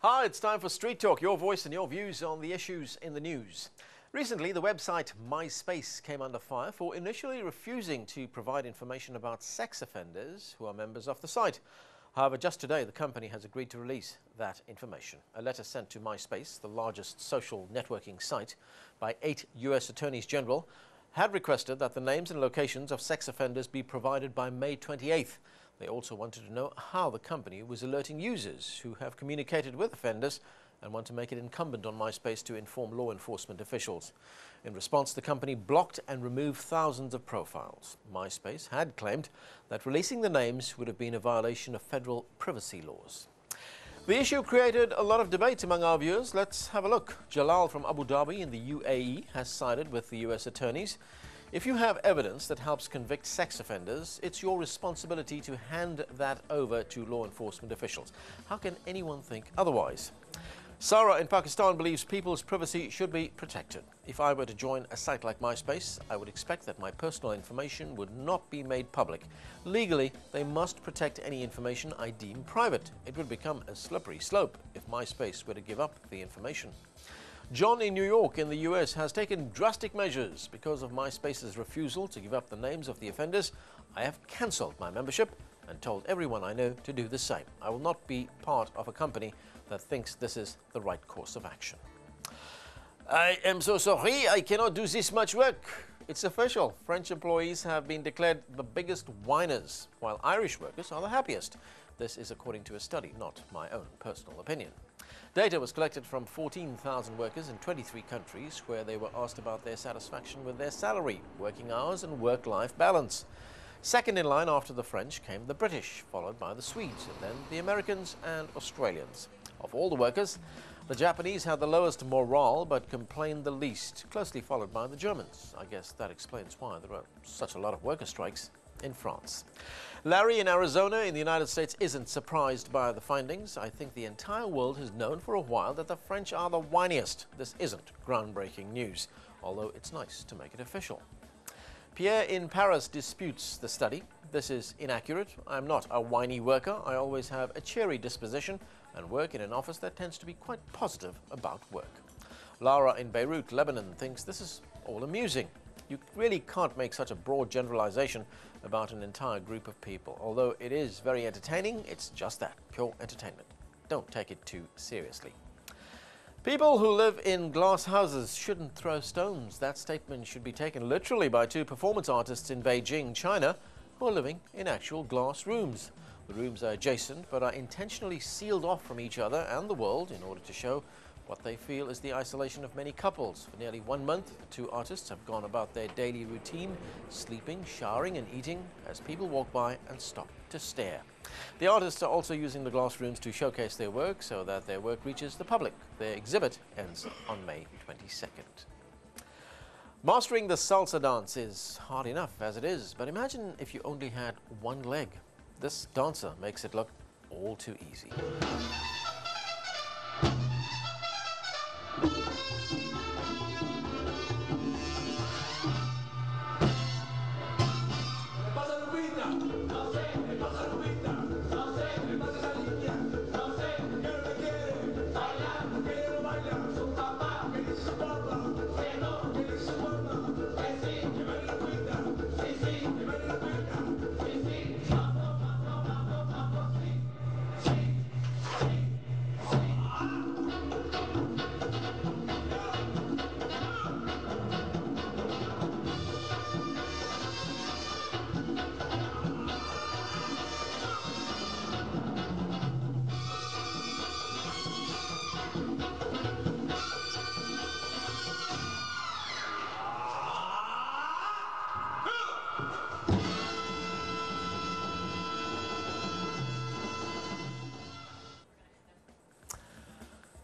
Hi, it's time for Street Talk, your voice and your views on the issues in the news. Recently, the website MySpace came under fire for initially refusing to provide information about sex offenders who are members of the site. However, just today, the company has agreed to release that information. A letter sent to MySpace, the largest social networking site, by 8 U.S. attorneys general, had requested that the names and locations of sex offenders be provided by May 28th. They also wanted to know how the company was alerting users who have communicated with offenders and want to make it incumbent on MySpace to inform law enforcement officials. In response, the company blocked and removed thousands of profiles. MySpace had claimed that releasing the names would have been a violation of federal privacy laws. The issue created a lot of debate among our viewers. Let's have a look. Jalal from Abu Dhabi in the UAE has sided with the US attorneys. If you have evidence that helps convict sex offenders, it's your responsibility to hand that over to law enforcement officials. How can anyone think otherwise? Sarah in Pakistan believes people's privacy should be protected. If I were to join a site like MySpace, I would expect that my personal information would not be made public. Legally, they must protect any information I deem private. It would become a slippery slope if MySpace were to give up the information. John in New York in the US has taken drastic measures because of MySpace's refusal to give up the names of the offenders. I have cancelled my membership and told everyone I know to do the same. I will not be part of a company that thinks this is the right course of action. I am so sorry, I cannot do this much work. It's official. French employees have been declared the biggest whiners, while Irish workers are the happiest. This is according to a study, not my own personal opinion. Data was collected from 14,000 workers in 23 countries where they were asked about their satisfaction with their salary, working hours and work-life balance. Second in line after the French came the British, followed by the Swedes, and then the Americans and Australians. Of all the workers, the Japanese had the lowest morale but complained the least, closely followed by the Germans. I guess that explains why there are such a lot of worker strikes in France. Larry in Arizona in the United States isn't surprised by the findings. I think the entire world has known for a while that the French are the whiniest. This isn't groundbreaking news, although it's nice to make it official. Pierre in Paris disputes the study. This is inaccurate. I'm not a whiny worker. I always have a cheery disposition and work in an office that tends to be quite positive about work. Lara in Beirut, Lebanon thinks this is all amusing. You really can't make such a broad generalization about an entire group of people. Although it is very entertaining, it's just that, pure entertainment. Don't take it too seriously. People who live in glass houses shouldn't throw stones. That statement should be taken literally by 2 performance artists in Beijing, China, who are living in actual glass rooms. The rooms are adjacent but are intentionally sealed off from each other and the world in order to show what they feel is the isolation of many couples. For nearly 1 month, the 2 artists have gone about their daily routine, sleeping, showering and eating as people walk by and stop to stare. The artists are also using the glass rooms to showcase their work so that their work reaches the public. Their exhibit ends on May 22nd. Mastering the salsa dance is hard enough as it is, but imagine if you only had one leg. This dancer makes it look all too easy.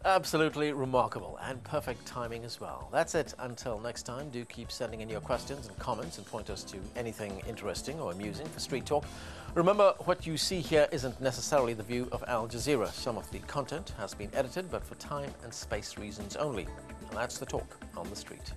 Absolutely remarkable and perfect timing as well. That's it. Until next time, do keep sending in your questions and comments and point us to anything interesting or amusing for Street Talk. Remember, what you see here isn't necessarily the view of Al Jazeera. Some of the content has been edited, but for time and space reasons only. And that's the talk on the street.